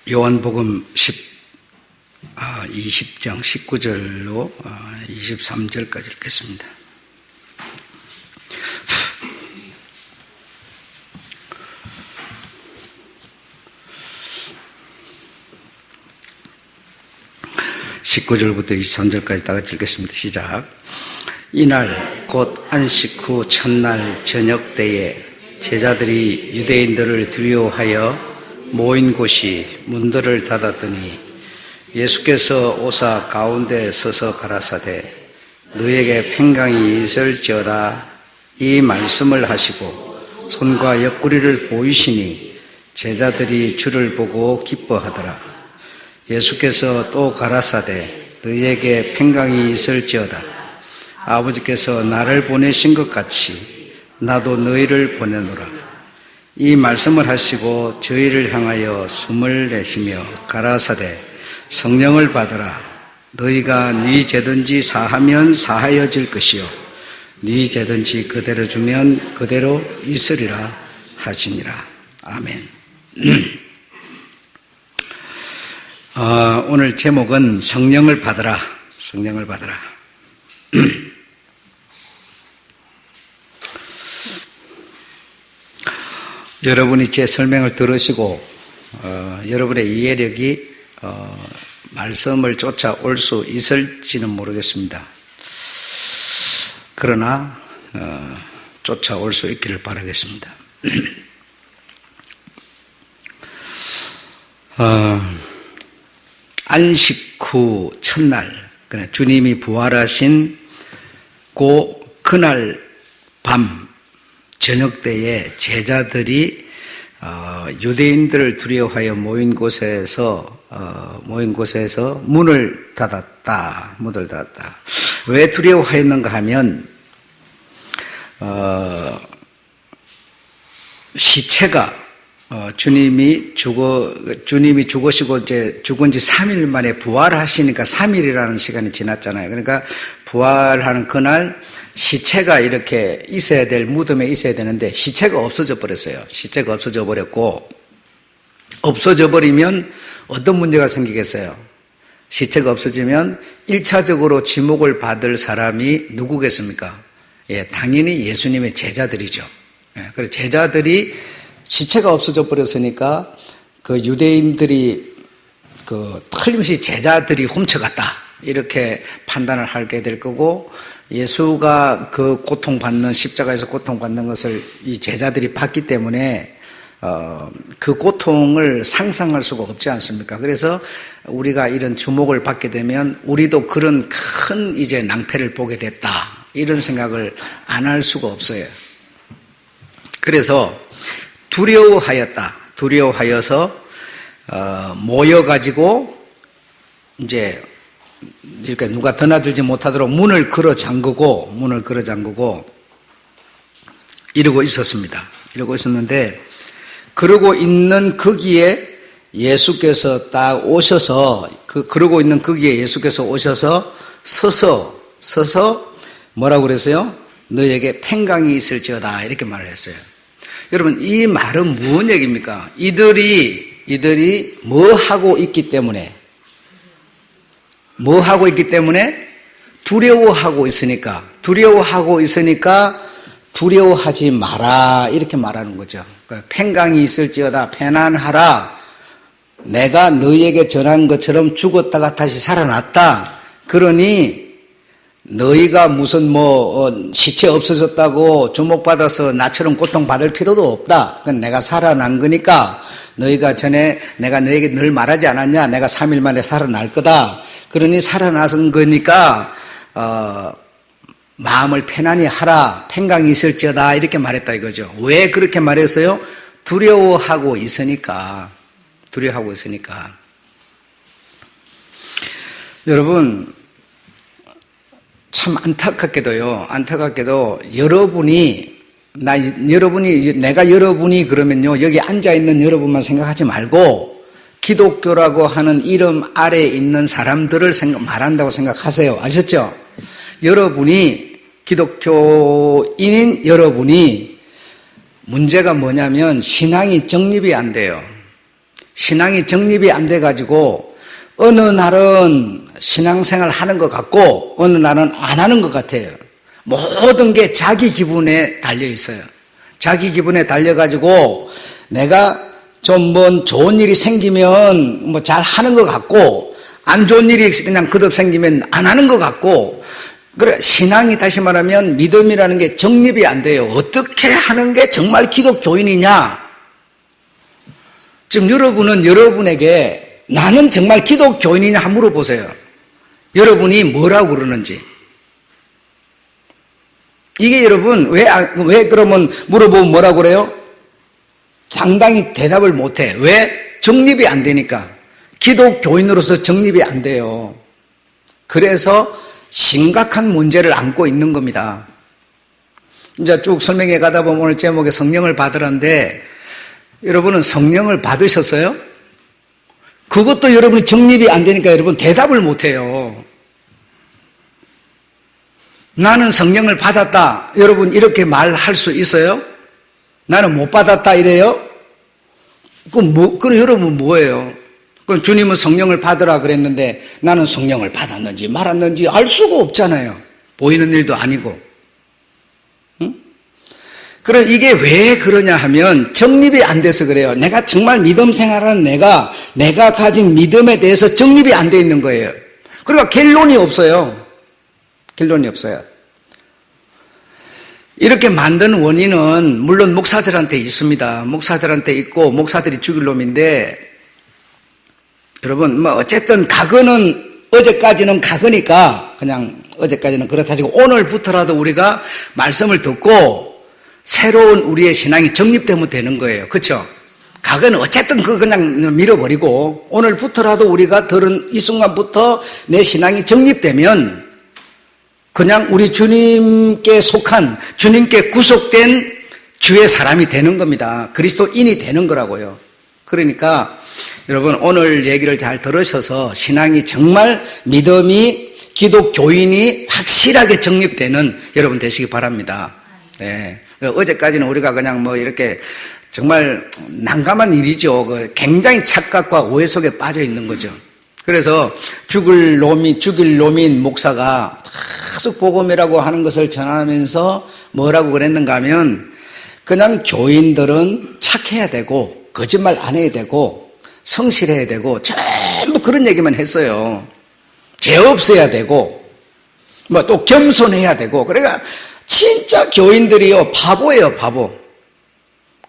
요한복음 20장 19절로 23절까지 읽겠습니다. (19절부터) 23절까지 다 같이 읽겠습니다. 시작. 이날 곧 안식 후 첫날 저녁 때에 제자들이 유대인들을 두려워하여 모인 곳이 문들을 닫았더니 예수께서 오사 가운데 서서 가라사대 너에게 평강이 있을지어다 이 말씀을 하시고 손과 옆구리를 보이시니 제자들이 주를 보고 기뻐하더라. 예수께서 또 가라사대 너에게 평강이 있을지어다 아버지께서 나를 보내신 것 같이 나도 너희를 보내노라. 이 말씀을 하시고 저희를 향하여 숨을 내쉬며 가라사대 성령을 받으라. 너희가 네 죄든지 사하면 사하여질 것이요 네 죄든지 그대로 주면 그대로 있으리라 하시니라. 아멘. 오늘 제목은 성령을 받으라. 성령을 받으라. 여러분이 제 설명을 들으시고 여러분의 이해력이 말씀을 쫓아올 수 있을지는 모르겠습니다. 그러나 쫓아올 수 있기를 바라겠습니다. 안식 후 첫날 주님이 부활하신 그날 밤 저녁 때에 제자들이 유대인들을 두려워하여 모인 곳에서 문을 닫았다. 왜 두려워하였는가 하면 시체가 주님이 죽으시고 이제 죽은 지 3일 만에 부활하시니까 3일이라는 시간이 지났잖아요. 그러니까 부활하는 그날 시체가 이렇게 있어야 될 무덤에 있어야 되는데 시체가 없어져 버렸어요. 시체가 없어져 버렸고, 없어져 버리면 어떤 문제가 생기겠어요? 시체가 없어지면 1차적으로 지목을 받을 사람이 누구겠습니까? 예, 당연히 예수님의 제자들이죠. 예, 그래서 제자들이 시체가 없어져 버렸으니까 그 유대인들이 틀림없이 제자들이 훔쳐갔다 이렇게 판단을 하게 될 거고, 예수가 그 고통받는 십자가에서 고통받는 것을 이 제자들이 봤기 때문에 그 고통을 상상할 수가 없지 않습니까? 그래서 우리가 이런 주목을 받게 되면 우리도 그런 큰 이제 낭패를 보게 됐다 이런 생각을 안 할 수가 없어요. 그래서 두려워하여서 모여가지고 이제 이렇게 누가 드나들지 못하도록 문을 걸어 잠그고 이러고 있었습니다. 이러고 있었는데, 그러고 있는 거기에 예수께서 딱 오셔서 그러고 있는 거기에 예수께서 오셔서 서서 뭐라고 그랬어요? 너에게 평강이 있을지어다 이렇게 말을 했어요. 여러분, 이 말은 무슨 얘기입니까? 이들이 뭐 하고 있기 때문에 두려워하고 있으니까 두려워하지 마라 이렇게 말하는 거죠. 평강이 있을지어다, 편안하라. 내가 너희에게 전한 것처럼 죽었다가 다시 살아났다. 그러니 너희가 무슨 시체 없어졌다고 주목받아서 나처럼 고통받을 필요도 없다. 그건 내가 살아난 거니까, 너희가 전에 내가 너희에게 늘 말하지 않았냐? 내가 3일 만에 살아날 거다. 그러니 살아나선 거니까 마음을 편안히 하라. 평강이 있을지어다 이렇게 말했다 이거죠. 왜 그렇게 말했어요? 두려워하고 있으니까. 여러분, 참 안타깝게도 내가 여러분이 그러면요, 여기 앉아있는 여러분만 생각하지 말고 기독교라고 하는 이름 아래에 있는 사람들을 말한다고 생각하세요. 아셨죠? 기독교인인 여러분이 문제가 뭐냐면 신앙이 정립이 안 돼요. 신앙이 정립이 안 돼가지고 어느 날은 신앙생활 하는 것 같고 어느 날은 안 하는 것 같아요. 모든 게 자기 기분에 달려 있어요. 자기 기분에 달려가지고 내가 좀 뭐 좋은 일이 생기면 뭐 잘 하는 것 같고 안 좋은 일이 그냥 그득 생기면 안 하는 것 같고, 그래 신앙이 다시 말하면 믿음이라는 게 정립이 안 돼요. 어떻게 하는 게 정말 기독교인이냐? 지금 여러분은 여러분에게 나는 정말 기독교인이냐 한번 물어보세요. 여러분이 뭐라고 그러는지. 이게 여러분 왜 그러면 물어보면 뭐라고 그래요? 상당히 대답을 못해. 왜? 정립이 안 되니까. 기독교인으로서 정립이 안 돼요. 그래서 심각한 문제를 안고 있는 겁니다. 이제 쭉 설명해 가다 보면 오늘 제목에 성령을 받으라는데, 여러분은 성령을 받으셨어요? 그것도 여러분이 정립이 안 되니까 여러분 대답을 못 해요. 나는 성령을 받았다. 여러분 이렇게 말할 수 있어요? 나는 못 받았다 이래요? 그럼 여러분 뭐예요? 그럼 주님은 성령을 받으라 그랬는데 나는 성령을 받았는지 말았는지 알 수가 없잖아요. 보이는 일도 아니고. 응? 그럼 이게 왜 그러냐 하면 정립이 안 돼서 그래요. 내가 정말 믿음 생활하는 내가 가진 믿음에 대해서 정립이 안 돼 있는 거예요. 그러니까 결론이 없어요. 결론이 없어요. 이렇게 만든 원인은 물론 목사들한테 있습니다. 목사들한테 있고 목사들이 죽일 놈인데, 여러분 뭐 어쨌든 과거는 어제까지는 과거니까 그냥 어제까지는 그렇다지고 오늘부터라도 우리가 말씀을 듣고 새로운 우리의 신앙이 정립되면 되는 거예요. 그렇죠? 과거는 어쨌든 그냥 밀어버리고 오늘부터라도 우리가 들은 이 순간부터 내 신앙이 정립되면 그냥 우리 주님께 속한, 주님께 구속된 주의 사람이 되는 겁니다. 그리스도인이 되는 거라고요. 그러니까 여러분 오늘 얘기를 잘 들으셔서 신앙이 정말 믿음이 기독교인이 확실하게 정립되는 여러분 되시기 바랍니다. 네. 어제까지는 우리가 그냥 뭐 이렇게 정말 난감한 일이죠. 굉장히 착각과 오해 속에 빠져 있는 거죠. 그래서 죽일 놈인 목사가 계속 복음이라고 하는 것을 전하면서 뭐라고 그랬는가 하면, 그냥 교인들은 착해야 되고 거짓말 안 해야 되고 성실해야 되고 전부 그런 얘기만 했어요. 죄 없어야 되고 뭐 또 겸손해야 되고. 그러니까 진짜 교인들이요 바보예요, 바보.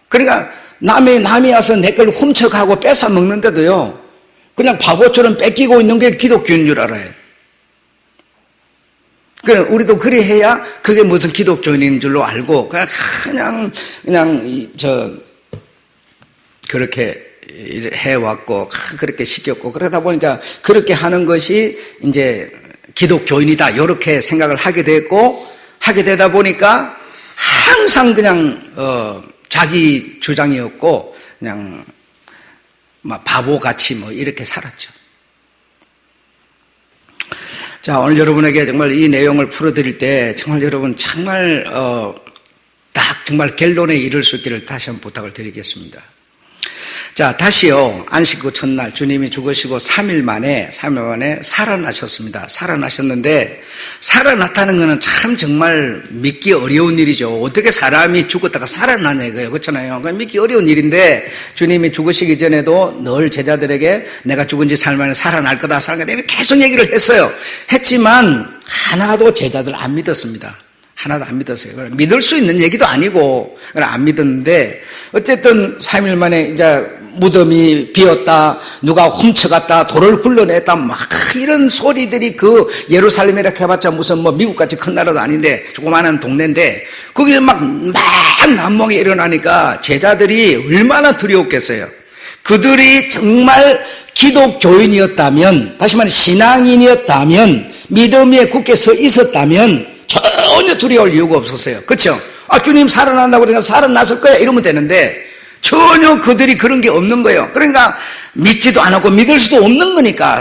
그러니까 남이 와서 내 걸 훔쳐가고 뺏어 먹는데도요 그냥 바보처럼 뺏기고 있는 게 기독교인 줄 알아요. 그럼 우리도 그리 해야 그게 무슨 기독교인인 줄로 알고 그냥 그렇게 해왔고 그렇게 시켰고, 그러다 보니까 그렇게 하는 것이 이제 기독교인이다 이렇게 생각을 하게 됐고, 하게 되다 보니까 항상 그냥 자기 주장이었고 그냥 막 바보같이 뭐 이렇게 살았죠. 자, 오늘 여러분에게 정말 이 내용을 풀어드릴 때 정말 여러분 정말 딱 정말 결론에 이를 수 있기를 다시 한번 부탁을 드리겠습니다. 자, 다시요. 안식 후 첫날 주님이 죽으시고 3일 만에 살아나셨습니다. 살아나셨는데, 살아났다는 것은 참 정말 믿기 어려운 일이죠. 어떻게 사람이 죽었다가 살아나냐 이거예요. 그렇잖아요. 그러니까 믿기 어려운 일인데, 주님이 죽으시기 전에도 늘 제자들에게 내가 죽은 지 3일 만에 살아날 거다, 계속 얘기를 했어요. 했지만 하나도 제자들 안 믿었습니다. 하나도 안 믿었어요. 믿을 수 있는 얘기도 아니고 안 믿었는데, 어쨌든 3일 만에 이제 무덤이 비었다, 누가 훔쳐갔다, 돌을 굴러냈다, 막 이런 소리들이 그 예루살렘에 이렇게 해봤자 무슨 뭐 미국같이 큰 나라도 아닌데 조그마한 동네인데 거기에 막 난몽이 일어나니까 제자들이 얼마나 두려웠겠어요. 그들이 정말 기독교인이었다면, 다시 말해 신앙인이었다면, 믿음 위에 굳게 서 있었다면 전혀 두려울 이유가 없었어요. 그렇죠? 아, 주님 살아난다고 그러니까 살아났을 거야 이러면 되는데 전혀 그들이 그런 게 없는 거예요. 그러니까 믿지도 않았고 믿을 수도 없는 거니까,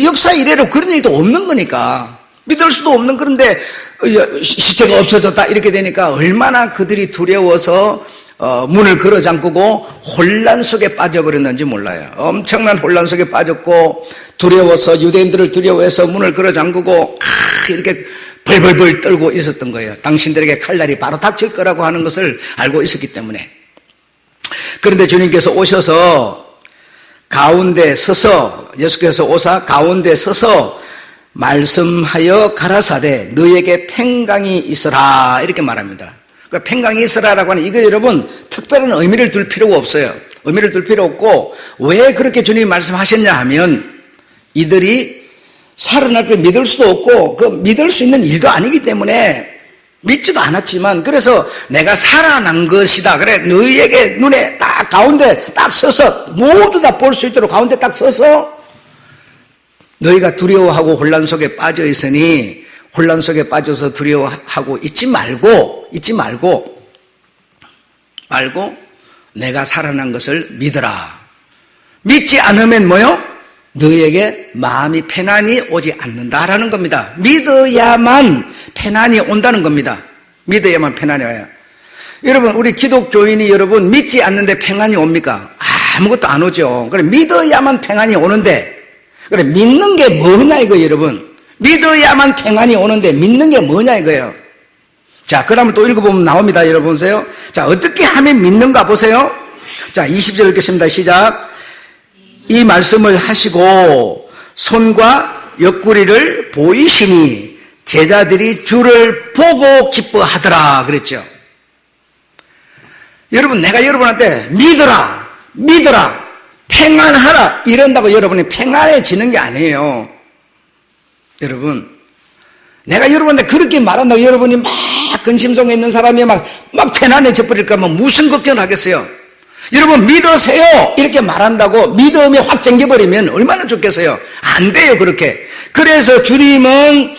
역사 이래로 그런 일도 없는 거니까 믿을 수도 없는, 그런데 시체가 없어졌다 이렇게 되니까 얼마나 그들이 두려워서 문을 걸어 잠그고 혼란 속에 빠져버렸는지 몰라요. 엄청난 혼란 속에 빠졌고 두려워서 유대인들을 두려워해서 문을 걸어 잠그고 이렇게 벌벌벌 떨고 있었던 거예요. 당신들에게 칼날이 바로 닥칠 거라고 하는 것을 알고 있었기 때문에. 그런데 주님께서 오셔서 가운데 서서 예수께서 오사 가운데 서서 말씀하여 가라사대 너에게 평강이 있으라 이렇게 말합니다. 그러니까 평강이 있으라라고 하는 이거 여러분 특별한 의미를 둘 필요가 없어요. 의미를 둘 필요 없고 왜 그렇게 주님이 말씀하셨냐 하면 이들이 살아날 걸 믿을 수도 없고 그 믿을 수 있는 일도 아니기 때문에 믿지도 않았지만 그래서 내가 살아난 것이다. 그래 너희에게 눈에 딱 가운데 딱 서서 모두 다 볼 수 있도록 가운데 딱 서서 너희가 두려워하고 혼란 속에 빠져 있으니 혼란 속에 빠져서 두려워하고 있지 말고 내가 살아난 것을 믿어라. 믿지 않으면 뭐요? 너희에게 마음이 편안히 오지 않는다라는 겁니다. 믿어야만 편안히 온다는 겁니다. 믿어야만 편안히 와요. 여러분 우리 기독교인이 여러분 믿지 않는데 평안이 옵니까? 아무것도 안 오죠. 그래 믿어야만 평안이 오는데 그래 믿는 게 뭐냐 이거 여러분. 믿어야만 평안이 오는데 믿는 게 뭐냐 이거예요. 자, 그 다음에 또 읽어보면 나옵니다. 여러분 보세요. 자, 어떻게 하면 믿는가 보세요. 자, 20절 읽겠습니다. 시작. 이 말씀을 하시고 손과 옆구리를 보이시니 제자들이 주를 보고 기뻐하더라 그랬죠. 여러분 내가 여러분한테 믿어라 평안하라 이런다고 여러분이 평안해지는 게 아니에요. 여러분 내가 여러분한테 그렇게 말한다고 여러분이 막 근심 속에 있는 사람이 막 편안해져 버릴까 면 무슨 걱정을 하겠어요. 여러분 믿으세요 이렇게 말한다고 믿음이 확 잠겨버리면 얼마나 좋겠어요. 안 돼요 그렇게. 그래서 주님은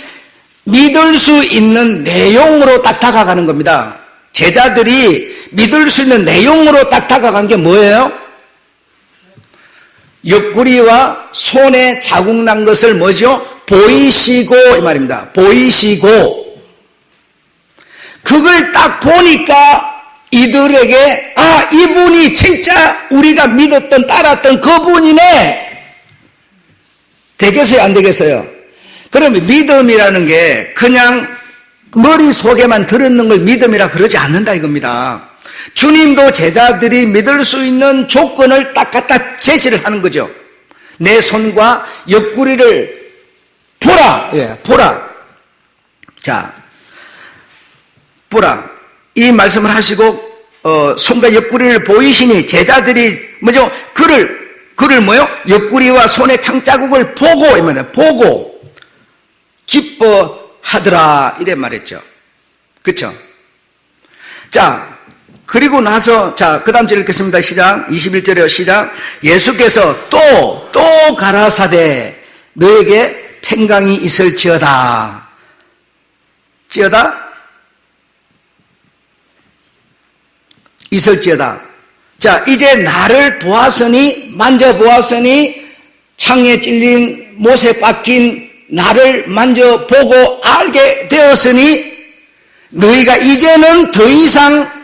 믿을 수 있는 내용으로 딱 다가가는 겁니다. 제자들이 믿을 수 있는 내용으로 딱 다가간 게 뭐예요? 옆구리와 손에 자국 난 것을 뭐죠? 보이시고 이 말입니다. 보이시고 그걸 딱 보니까 이들에게 이분이 진짜 우리가 믿었던 따랐던 그분이네. 되겠어요 안 되겠어요? 그러면 믿음이라는 게 그냥 머릿속에만 들었는 걸 믿음이라 그러지 않는다 이겁니다. 주님도 제자들이 믿을 수 있는 조건을 딱 갖다 제시를 하는 거죠. 내 손과 옆구리를 보라. 보라. 자, 보라. 이 말씀을 하시고 손과 옆구리를 보이시니 제자들이 뭐죠? 그를 뭐요? 옆구리와 손의 창자국을 보고 보고 기뻐하더라 이래 말했죠. 그렇죠? 자, 그리고 나서 자, 그다음 절 읽겠습니다. 시작. 21절에요. 시작. 예수께서 또 가라사대 너에게 평강이 있을지어다. 있을지어다. 자, 이제 나를 보았으니 만져보았으니 창에 찔린 못에 박힌 나를 만져보고 알게 되었으니 너희가 이제는 더 이상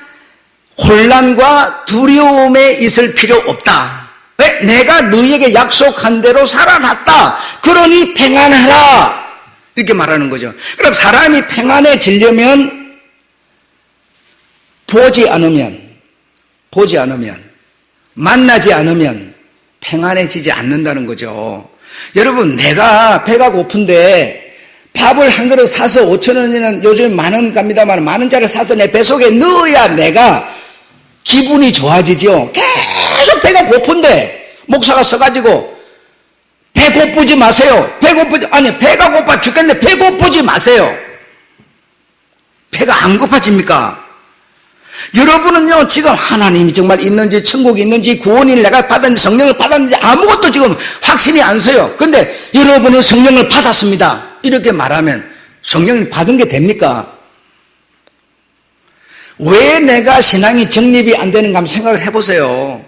혼란과 두려움에 있을 필요 없다. 왜? 내가 너희에게 약속한 대로 살아났다. 그러니 평안하라. 이렇게 말하는 거죠. 그럼 사람이 평안해지려면 보지 않으면 만나지 않으면 평안해지지 않는다는 거죠. 여러분 내가 배가 고픈데 밥을 한 그릇 사서 5,000원이면 요즘 10,000원 갑니다만 10,000원짜리 사서 내 뱃속에 넣어야 내가 기분이 좋아지죠. 계속 배가 고픈데 목사가 서가지고 배 고프지 마세요. 배가 고파 죽겠는데 배 고프지 마세요. 배가 안 고파집니까? 여러분은요 지금 하나님이 정말 있는지 천국이 있는지 구원을 내가 받았는지 성령을 받았는지 아무것도 지금 확신이 안 서요. 근데 여러분이 성령을 받았습니다 이렇게 말하면 성령을 받은 게 됩니까? 왜 내가 신앙이 정립이 안 되는가 한번 생각을 해보세요.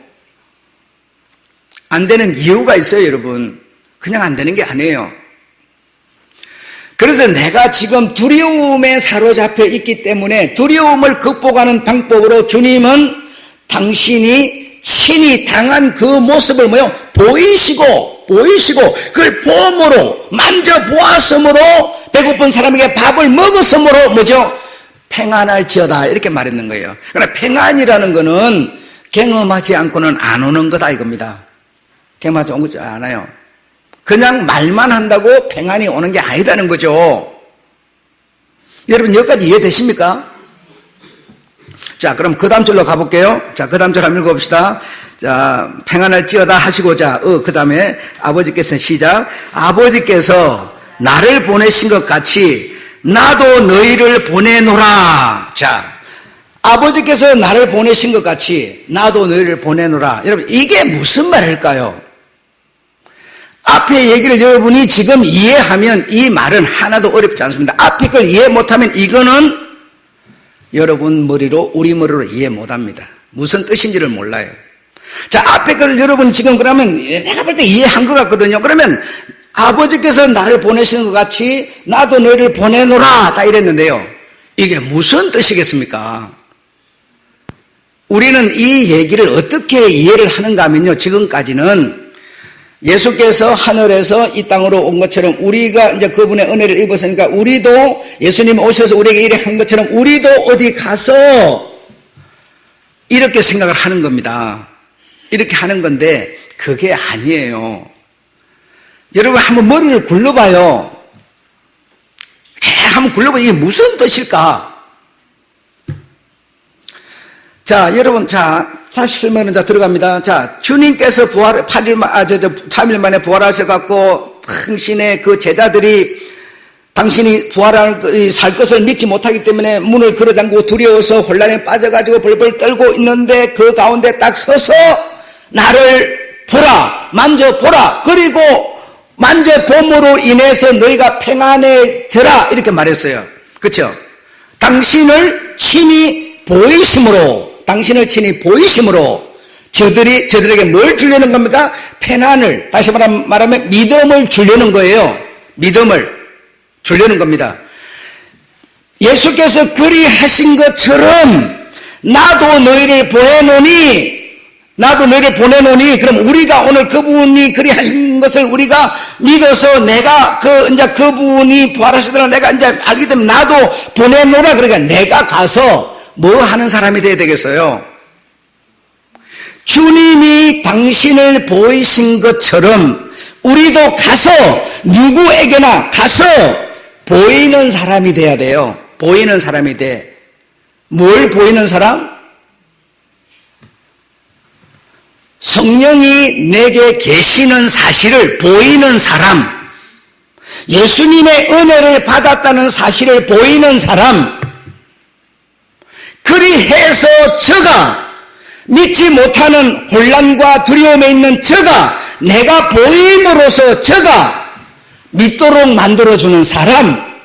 안 되는 이유가 있어요. 여러분 그냥 안 되는 게 아니에요. 그래서 내가 지금 두려움에 사로잡혀 있기 때문에 두려움을 극복하는 방법으로 주님은 당신이 친히 당한 그 모습을 보이시고 그걸 보험으로 만져보았으므로 배고픈 사람에게 밥을 먹었으므로 평안할지어다 이렇게 말했는 거예요. 그러나 평안이라는 거는 경험하지 않고는 안 오는 거다 이겁니다. 경험하지 않아요. 그냥 말만 한다고 평안이 오는 게 아니라는 거죠. 여러분 여기까지 이해되십니까? 자, 그럼 그 다음 절로 가볼게요. 자, 그 다음 절 한번 읽어봅시다. 자, 평안할지어다 하시고자, 그 다음에 아버지께서 시작. 아버지께서 나를 보내신 것 같이 나도 너희를 보내노라. 자, 아버지께서 나를 보내신 것 같이 나도 너희를 보내노라. 여러분, 이게 무슨 말일까요? 앞에 얘기를 여러분이 지금 이해하면 이 말은 하나도 어렵지 않습니다. 앞에 걸 이해 못하면 이거는 여러분 머리로, 우리 머리로 이해 못합니다. 무슨 뜻인지를 몰라요. 자, 앞에 걸 여러분 지금 그러면 내가 볼 때 이해한 것 같거든요. 그러면 아버지께서 나를 보내시는 것 같이 나도 너희를 보내노라 다 이랬는데요. 이게 무슨 뜻이겠습니까? 우리는 이 얘기를 어떻게 이해를 하는가 하면요. 지금까지는 예수께서 하늘에서 이 땅으로 온 것처럼 우리가 이제 그분의 은혜를 입었으니까 우리도 예수님이 오셔서 우리에게 이렇게 한 것처럼 우리도 어디 가서 이렇게 생각을 하는 겁니다. 이렇게 하는 건데 그게 아니에요. 여러분 한번 머리를 굴러봐요. 한번 굴러봐요. 이게 무슨 뜻일까? 자, 여러분, 자, 다시 설명은 들어갑니다. 자, 주님께서 3일 만에 부활하셔갖고, 당신의 그 제자들이 당신이 살 것을 믿지 못하기 때문에 문을 걸어잠그고 두려워서 혼란에 빠져가지고 벌벌 떨고 있는데 그 가운데 딱 서서 나를 보라, 만져보라, 그리고 만져봄으로 인해서 너희가 평안해져라, 이렇게 말했어요. 그렇죠? 당신을 친히 보이심으로 저들에게 뭘 주려는 겁니까? 평안을, 다시 말하면 믿음을 주려는 거예요. 믿음을 주려는 겁니다. 예수께서 그리 하신 것처럼 나도 너희를 보내노니, 그럼 우리가 오늘 그분이 그리 하신 것을 우리가 믿어서 내가 그분이 부활하시더라 내가 이제 알기 때문에 나도 보내노라. 그러니까 내가 가서 뭐 하는 사람이 돼야 되겠어요? 주님이 당신을 보이신 것처럼 우리도 가서 누구에게나 가서 보이는 사람이 돼야 돼요. 보이는 사람이 돼. 뭘 보이는 사람? 성령이 내게 계시는 사실을 보이는 사람. 예수님의 은혜를 받았다는 사실을 보이는 사람. 그리해서 저가 믿지 못하는 혼란과 두려움에 있는 저가 내가 보임으로써 저가 믿도록 만들어주는 사람.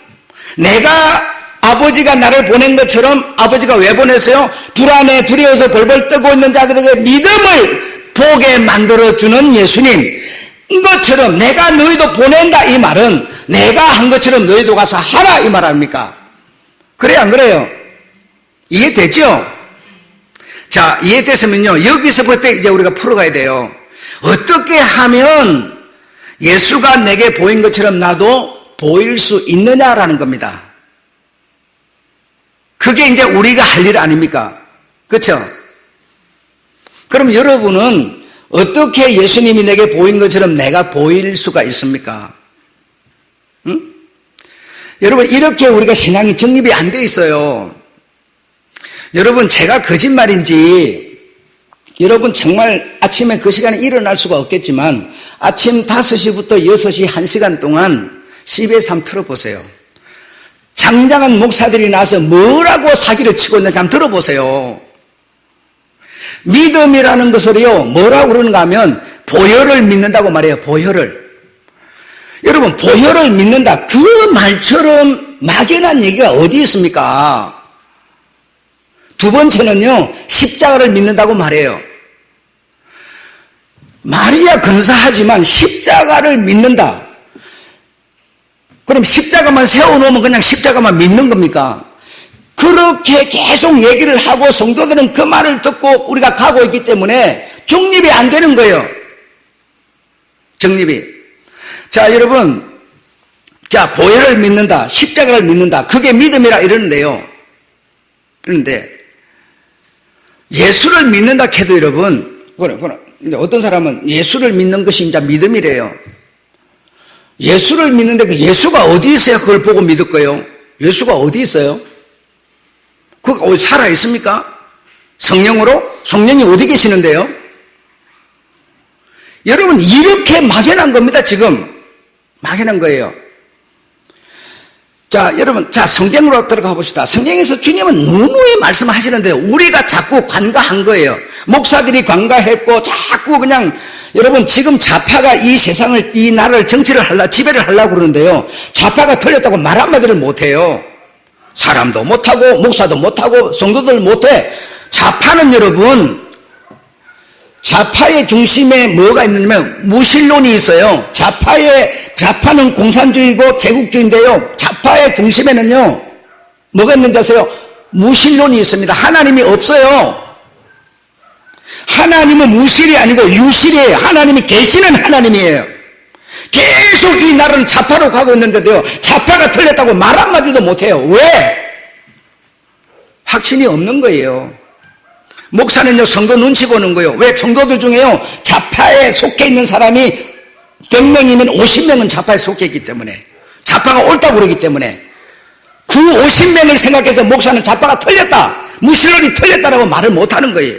내가 아버지가 나를 보낸 것처럼 아버지가 왜 보냈어요? 불안해 두려워서 벌벌 떠고 있는 자들에게 믿음을 보게 만들어주는 예수님. 것처럼 내가 너희도 보낸다 이 말은 내가 한 것처럼 너희도 가서 하라 이 말 아닙니까? 그래요 안 그래요? 이해되죠? 자, 이해됐으면요, 여기서부터 이제 우리가 풀어가야 돼요. 어떻게 하면 예수가 내게 보인 것처럼 나도 보일 수 있느냐라는 겁니다. 그게 이제 우리가 할 일 아닙니까? 그렇죠? 그럼 여러분은 어떻게 예수님이 내게 보인 것처럼 내가 보일 수가 있습니까? 응? 여러분, 이렇게 우리가 신앙이 정립이 안 돼 있어요. 여러분, 제가 거짓말인지 여러분 정말 아침에 그 시간에 일어날 수가 없겠지만 아침 5시부터 6시 1시간 동안 CBS 한번 틀어보세요. 장장한 목사들이 나와서 뭐라고 사기를 치고 있는지 한번 들어보세요. 믿음이라는 것을요, 뭐라고 그러는가 하면 보혈을 믿는다고 말해요. 보혈을. 여러분, 보혈을 믿는다. 그 말처럼 막연한 얘기가 어디 있습니까? 두 번째는요, 십자가를 믿는다고 말해요. 말이야 근사하지만 십자가를 믿는다. 그럼 십자가만 세워놓으면 그냥 십자가만 믿는 겁니까? 그렇게 계속 얘기를 하고 성도들은 그 말을 듣고 우리가 가고 있기 때문에 중립이 안 되는 거예요. 정립이. 자, 여러분. 자, 보혈을 믿는다. 십자가를 믿는다. 그게 믿음이라 이러는데요. 그런데 예수를 믿는다 해도 여러분, 근데 어떤 사람은 예수를 믿는 것이 이제 믿음이래요. 예수를 믿는데 그 예수가 어디 있어야 그걸 보고 믿을 거예요? 예수가 어디 있어요? 그가 어디 살아 있습니까? 성령으로? 성령이 어디 계시는데요? 여러분, 이렇게 막연한 겁니다, 지금. 막연한 거예요. 자, 여러분, 자, 성경으로 들어가 봅시다. 성경에서 주님은 누누이 말씀하시는데 우리가 자꾸 관가한 거예요. 목사들이 관가했고 자꾸 그냥 여러분 지금 좌파가 이 세상을, 이 나라를 정치를 지배를 하려고 그러는데요. 좌파가 틀렸다고 말 한마디를 못해요. 사람도 못하고 목사도 못하고 성도들 못해. 좌파는 여러분, 좌파의 중심에 뭐가 있느냐면 무신론이 있어요. 좌파는 공산주의고 제국주의인데요. 좌파의 중심에는요, 뭐가 있는지 아세요? 무신론이 있습니다. 하나님이 없어요. 하나님은 무실이 아니고 유실이에요. 하나님이 계시는 하나님이에요. 계속 이 나라는 좌파로 가고 있는데도요, 좌파가 틀렸다고 말 한마디도 못해요. 왜? 확신이 없는 거예요. 목사는요, 성도 눈치 보는 거예요. 왜? 성도들 중에요, 좌파에 속해 있는 사람이 100명이면 50명은 좌파에 속해 있기 때문에, 좌파가 옳다고 그러기 때문에, 그 50명을 생각해서 목사는 좌파가 틀렸다, 무신론이 틀렸다라고 말을 못하는 거예요.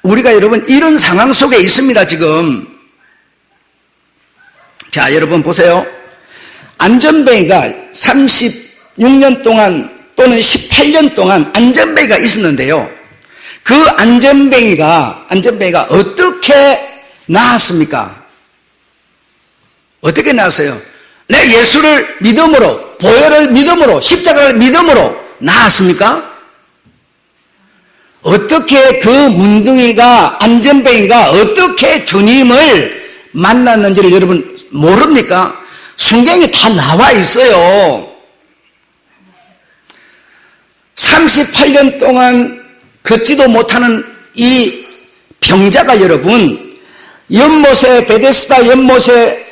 우리가 여러분 이런 상황 속에 있습니다, 지금. 자, 여러분 보세요. 안전뱅이가 36년 동안 또는 18년 동안 안전뱅이가 있었는데요. 그 안전뱅이가 어떻게 나았습니까? 어떻게 나았어요? 내 예수를 믿음으로, 보혈을 믿음으로, 십자가를 믿음으로 나았습니까? 어떻게 그 문둥이가, 안전뱅이가 어떻게 주님을 만났는지를 여러분 모릅니까? 성경에 다 나와 있어요. 38년 동안 걷지도 못하는 이 병자가 여러분, 연못에, 베데스다 연못에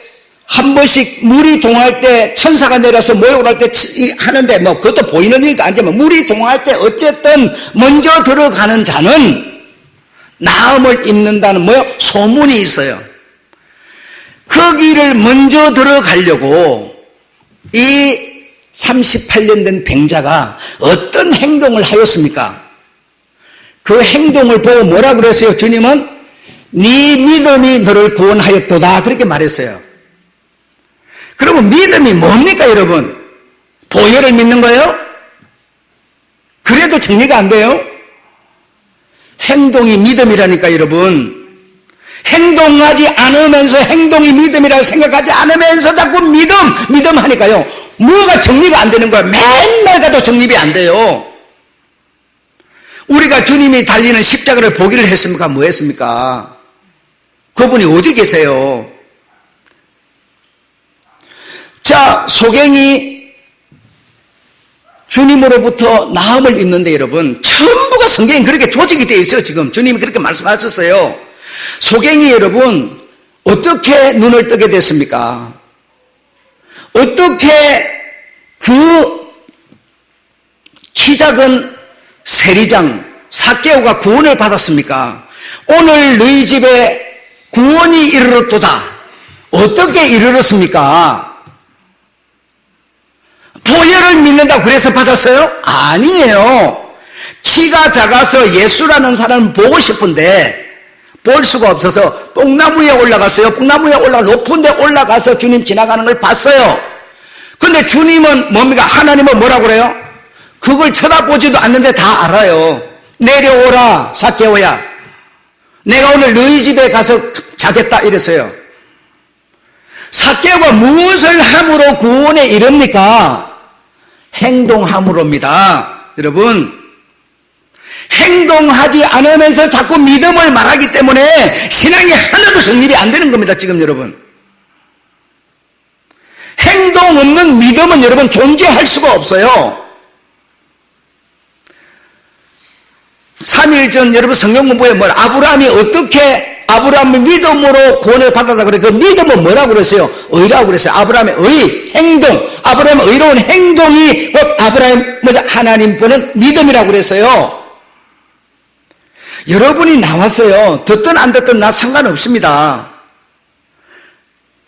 한 번씩 물이 동할 때 천사가 내려서 모욕을 할 때 하는데, 뭐 그것도 보이는 일도 아니지만 물이 동할 때 어쨌든 먼저 들어가는 자는 나음을 입는다는 뭐요? 소문이 있어요. 거기를 먼저 들어가려고 이 38년 된 병자가 어떤 행동을 하였습니까? 그 행동을 보고 뭐라 그랬어요? 주님은 네 믿음이 너를 구원하였도다, 그렇게 말했어요. 그러면 믿음이 뭡니까, 여러분? 보혈을 믿는 거예요? 그래도 정리가 안 돼요? 행동이 믿음이라니까, 여러분. 행동하지 않으면서 행동이 믿음이라고 생각하지 않으면서 자꾸 믿음 하니까요, 뭐가 정리가 안 되는 거야. 맨날 가도 정립이 안 돼요. 우리가 주님이 달리는 십자가를 보기를 했습니까? 뭐 했습니까? 그분이 어디 계세요? 자, 소경이 주님으로부터 나음을 입는데 여러분, 전부가 성경에 그렇게 조직이 되어 있어요. 지금 주님이 그렇게 말씀하셨어요. 소경이 여러분 어떻게 눈을 뜨게 됐습니까? 어떻게 그 키 작은 세리장 삭개오가 구원을 받았습니까? 오늘 너희 집에 구원이 이르렀도다. 어떻게 이르렀습니까? 보혈을 믿는다고 그래서 받았어요? 아니에요. 키가 작아서 예수라는 사람을 보고 싶은데 볼 수가 없어서 뽕나무에 올라갔어요. 뽕나무에 높은 데 올라가서 주님 지나가는 걸 봤어요. 근데 주님은 뭡니까? 하나님은 뭐라고 그래요? 그걸 쳐다보지도 않는데 다 알아요. 내려오라, 삭개오야. 내가 오늘 너희 집에 가서 자겠다 이랬어요. 삭개오가 무엇을 함으로 구원에 이릅니까? 행동함으로입니다. 여러분, 행동하지 않으면서 자꾸 믿음을 말하기 때문에 신앙이 하나도 성립이 안 되는 겁니다. 지금 여러분, 행동 없는 믿음은 여러분 존재할 수가 없어요. 3일 전 여러분 성경 공부에 아브라함이 어떻게 아브라함의 믿음으로 구원을 받았다 그래. 그 믿음은 뭐라고 그랬어요? 의라고 그랬어요. 아브라함의 의, 행동. 아브라함의 의로운 행동이 곧 아브라함 하나님 보는 믿음이라고 그랬어요. 여러분이 나왔어요. 듣든 안 듣든 나 상관없습니다.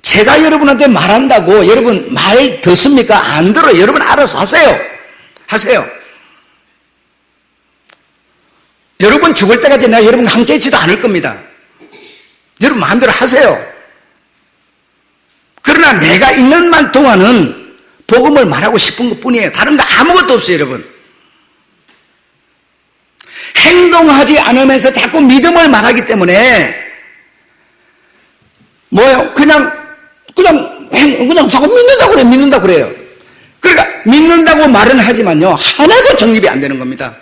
제가 여러분한테 말한다고 여러분 말 듣습니까? 안 들어요. 여러분 알아서 하세요. 하세요. 여러분 죽을 때까지 내가 여러분 함께 있지도 않을 겁니다. 여러분 마음대로 하세요. 그러나 내가 있는 말 동안은 복음을 말하고 싶은 것 뿐이에요. 다른 거 아무것도 없어요, 여러분. 행동하지 않으면서 자꾸 믿음을 말하기 때문에 뭐예요? 그냥 자꾸 믿는다고 그래요. 그러니까 믿는다고 말은 하지만요, 하나도 정립이 안 되는 겁니다.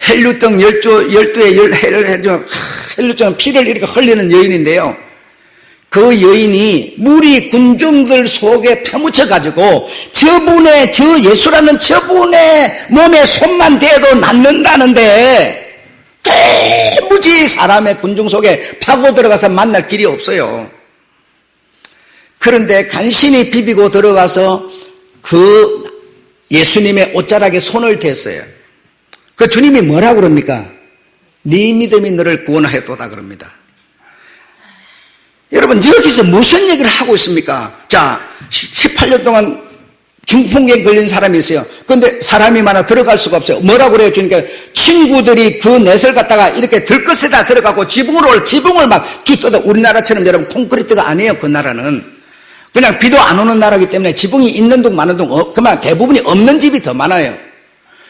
헬루병 12에 헬루병 피를 이렇게 흘리는 여인인데요. 그 여인이 무리 군중들 속에 파묻혀가지고 저 예수라는 저분의 몸에 손만 대도 낫는다는데 도무지 사람의 군중 속에 파고 들어가서 만날 길이 없어요. 그런데 간신히 비비고 들어가서 그 예수님의 옷자락에 손을 댔어요. 그 주님이 뭐라고 그럽니까? 네 믿음이 너를 구원하였도다 그럽니다. 여러분 여기서 무슨 얘기를 하고 있습니까? 자, 18년 동안 중풍에 걸린 사람이 있어요. 그런데 사람이 많아 들어갈 수가 없어요. 뭐라고 그래요? 그러니까 친구들이 그 넷을 갖다가 이렇게 들것에다 들어가고 지붕을 막 주떠다. 우리나라처럼 여러분 콘크리트가 아니에요. 그 나라는 그냥 비도 안 오는 나라이기 때문에 지붕이 있는 동 많은 동 그만 대부분이 없는 집이 더 많아요.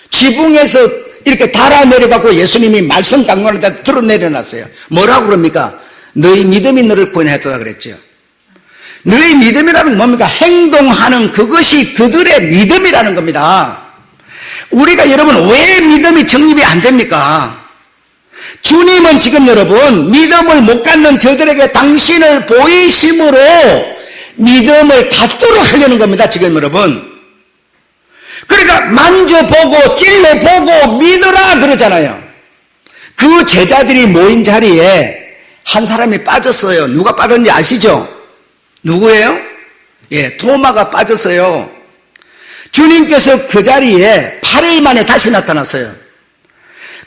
지붕에서 이렇게 달아내려가고 예수님이 말씀 강론에다 들어 내려놨어요. 뭐라고 그럽니까? 너희 믿음이 너를 구원했다 그랬죠. 너희 믿음이라는 뭡니까? 행동하는 그것이 그들의 믿음이라는 겁니다. 우리가 여러분 왜 믿음이 정립이 안 됩니까? 주님은 지금 여러분 믿음을 못 갖는 저들에게 당신을 보이심으로 믿음을 갖도록 하려는 겁니다. 지금 여러분. 그러니까 만져보고 찔러보고 믿어라 그러잖아요. 그 제자들이 모인 자리에 한 사람이 빠졌어요. 누가 빠졌는지 아시죠? 누구예요? 예, 토마가 빠졌어요. 주님께서 그 자리에 8일 만에 다시 나타났어요.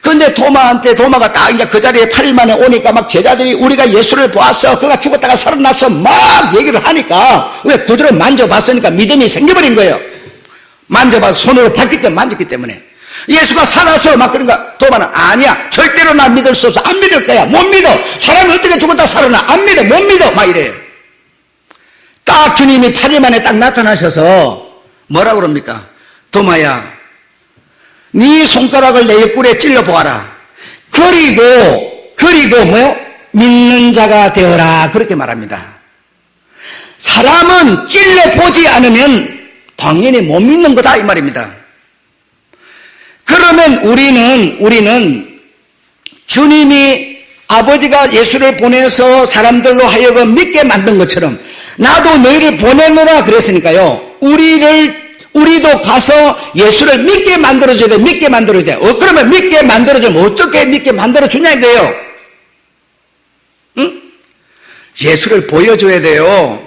그런데 토마가 딱 이제 그 자리에 8일 만에 오니까 막 제자들이 우리가 예수를 보았어. 그가 죽었다가 살아났어. 막 얘기를 하니까 왜 그들을 만져봤으니까 믿음이 생겨버린 거예요. 만져봐서 손으로 봤기 때문에 만졌기 때문에 예수가 살아서 막 그러니까 토마는 아니야 절대로 나 믿을 수 없어 안 믿을 거야 못 믿어 사람이 어떻게 죽었다 살아나 안 믿어 못 믿어 막 이래요. 딱 주님이 8일 만에 딱 나타나셔서 뭐라고 그럽니까? 토마야 네 손가락을 내 옆구리에 찔러 보아라. 그리고 뭐요? 믿는 자가 되어라 그렇게 말합니다. 사람은 찔러 보지 않으면 당연히 못 믿는 거다 이 말입니다. 그러면 우리는 주님이 아버지가 예수를 보내서 사람들로 하여금 믿게 만든 것처럼 나도 너희를 보내노라 그랬으니까요. 우리도 가서 예수를 믿게 만들어줘야 돼. 믿게 만들어줘야 돼. 그러면 믿게 만들어주면 어떻게 믿게 만들어주냐 이거예요. 응? 예수를 보여줘야 돼요.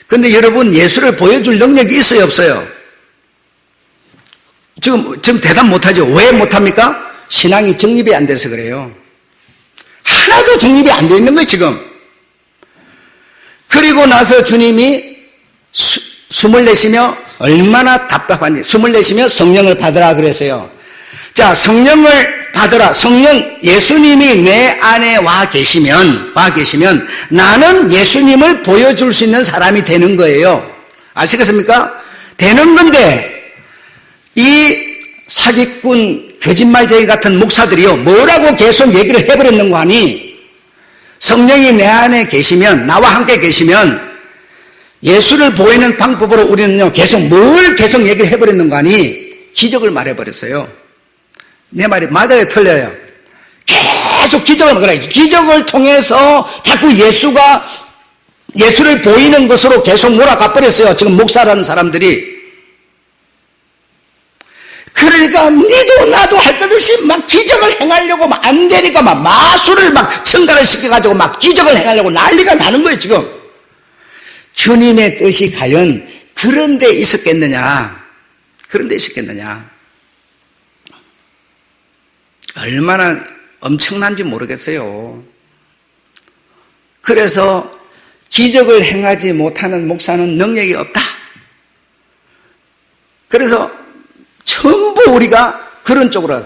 근데 여러분 예수를 보여줄 능력이 있어요 없어요? 지금 대답 못하죠. 왜 못합니까? 신앙이 정립이 안 돼서 그래요. 하나도 정립이 안 돼 있는 거예요 지금. 그리고 나서 주님이 숨을 내쉬며 얼마나 답답한지 숨을 내쉬며 성령을 받으라 그랬어요. 자, 성령을 받으라. 성령 예수님이 내 안에 와 계시면 나는 예수님을 보여줄 수 있는 사람이 되는 거예요. 아시겠습니까? 되는 건데 이 사기꾼 거짓말쟁이 같은 목사들이요 뭐라고 계속 얘기를 해버렸는가 하니 성령이 내 안에 계시면 나와 함께 계시면 예수를 보이는 방법으로 우리는요 계속 얘기를 해버렸는가 하니 기적을 말해버렸어요. 내 말이 맞아요 틀려요? 계속 기적을 말해요. 기적을 통해서 자꾸 예수가 예수를 보이는 것으로 계속 몰아가 버렸어요. 지금 목사라는 사람들이. 그러니까 니도 나도 할 것 없이 막 기적을 행하려고 막 안 되니까 막 마술을 막 첨가를 시켜가지고 막 기적을 행하려고 난리가 나는 거예요, 지금. 주님의 뜻이 과연 그런 데 있었겠느냐? 그런 데 있었겠느냐? 얼마나 엄청난지 모르겠어요. 그래서 기적을 행하지 못하는 목사는 능력이 없다. 그래서 전부 우리가 그런 쪽으로.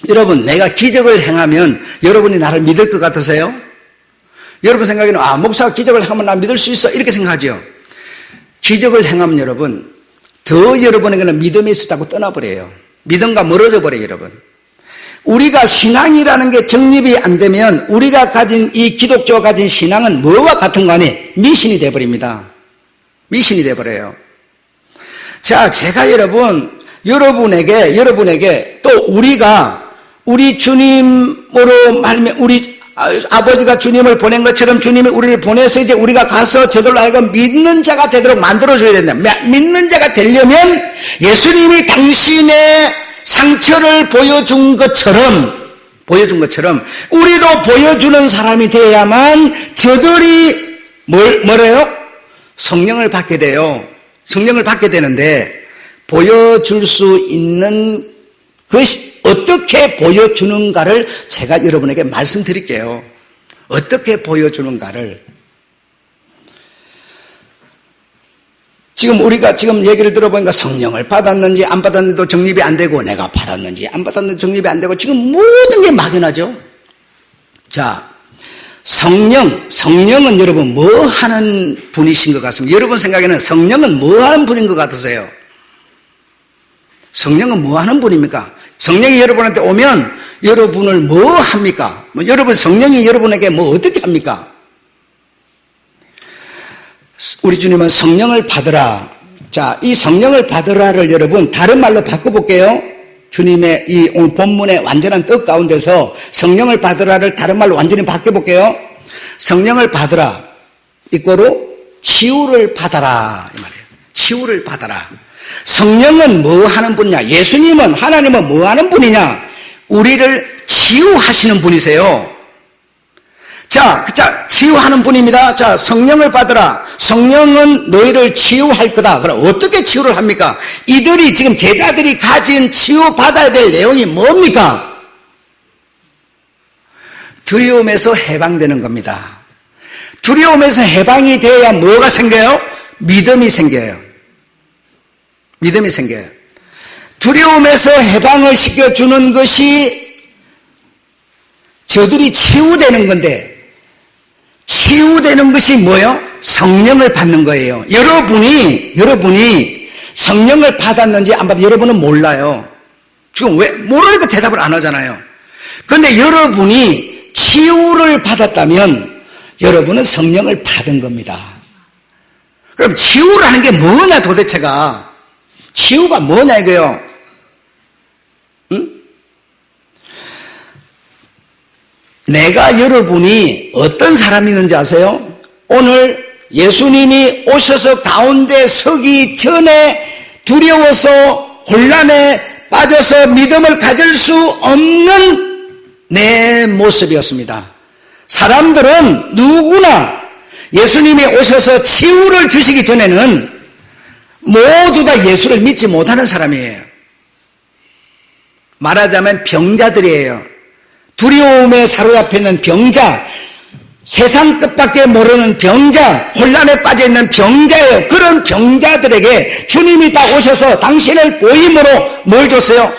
여러분, 내가 기적을 행하면 여러분이 나를 믿을 것 같으세요? 여러분 생각에는 목사가 기적을 하면 나 믿을 수 있어 이렇게 생각하죠. 기적을 행하면 여러분 더 여러분에게는 믿음이 있었다고 떠나버려요. 믿음과 멀어져 버려요. 여러분, 우리가 신앙이라는 게 정립이 안 되면 우리가 가진 이 기독교가 가진 신앙은 뭐와 같은 거 아니? 미신이 돼버립니다. 미신이 돼버려요. 자, 제가 여러분에게 또 우리 주님으로 말하면 우리 아버지가 주님을 보낸 것처럼 주님이 우리를 보내서 이제 우리가 가서 저들로 하여금 믿는 자가 되도록 만들어줘야 된다. 믿는 자가 되려면 예수님이 당신의 상처를 보여준 것처럼 우리도 보여주는 사람이 되어야만 저들이 뭐래요? 성령을 받게 돼요. 성령을 받게 되는데 보여줄 수 있는 것이 어떻게 보여주는가를 제가 여러분에게 말씀드릴게요. 어떻게 보여주는가를. 지금 우리가 지금 얘기를 들어보니까 성령을 받았는지 안 받았는지도 정립이 안 되고 내가 받았는지 안 받았는지 정립이 안 되고 지금 모든 게 막연하죠. 자, 성령은 여러분 뭐 하는 분이신 것 같습니까? 여러분 생각에는 성령은 뭐 하는 분인 것 같으세요? 성령은 뭐 하는 분입니까? 성령이 여러분한테 오면 여러분을 뭐 합니까? 여러분 성령이 여러분에게 뭐 어떻게 합니까? 우리 주님은 성령을 받으라. 자, 이 성령을 받으라를 여러분 다른 말로 바꿔볼게요. 주님의 이 오늘 본문의 완전한 뜻 가운데서 성령을 받으라를 다른 말로 완전히 바꿔볼게요. 성령을 받으라 이꼬로 치유를 받아라 이 말이에요. 치유를 받아라. 성령은 뭐 하는 분이냐? 예수님은 하나님은 뭐 하는 분이냐? 우리를 치유하시는 분이세요. 자, 치유하는 분입니다. 자, 성령을 받으라. 성령은 너희를 치유할 거다. 그럼 어떻게 치유를 합니까? 이들이 지금 제자들이 가진 치유받아야 될 내용이 뭡니까? 두려움에서 해방되는 겁니다. 두려움에서 해방이 되어야 뭐가 생겨요? 믿음이 생겨요. 믿음이 생겨요. 두려움에서 해방을 시켜주는 것이 저들이 치유되는 건데, 치유되는 것이 뭐예요? 성령을 받는 거예요. 여러분이 성령을 받았는지 안 받았는지 여러분은 몰라요. 지금 왜? 모르니까 대답을 안 하잖아요. 그런데 여러분이 치유를 받았다면 여러분은 성령을 받은 겁니다. 그럼 치유라는 게 뭐냐 도대체가? 치유가 뭐냐 이거요? 응? 내가 여러분이 어떤 사람이 있는지 아세요? 오늘 예수님이 오셔서 가운데 서기 전에 두려워서 혼란에 빠져서 믿음을 가질 수 없는 내 모습이었습니다. 사람들은 누구나 예수님이 오셔서 치유를 주시기 전에는 모두 다 예수를 믿지 못하는 사람이에요. 말하자면 병자들이에요. 두려움에 사로잡혀 있는 병자, 세상 끝밖에 모르는 병자, 혼란에 빠져있는 병자예요. 그런 병자들에게 주님이 딱 오셔서 당신을 보임으로 뭘 줬어요?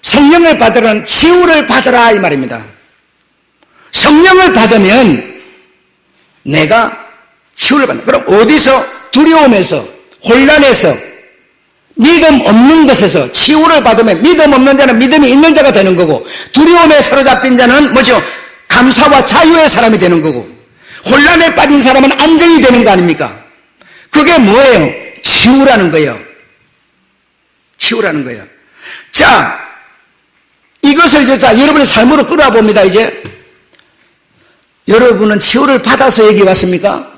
성령을 받으라는 치유를 받으라 이 말입니다. 성령을 받으면 내가 치유를 받는다. 그럼 어디서? 두려움에서, 혼란에서, 믿음 없는 것에서 치유를 받으면 믿음 없는 자는 믿음이 있는 자가 되는 거고, 두려움에 사로잡힌 자는 뭐죠? 감사와 자유의 사람이 되는 거고, 혼란에 빠진 사람은 안정이 되는 거 아닙니까? 그게 뭐예요? 치유라는 거예요. 치유라는 거예요. 자, 이것을 이제 여러분의 삶으로 끌어봅니다. 이제 여러분은 치유를 받아서 여기 왔습니까?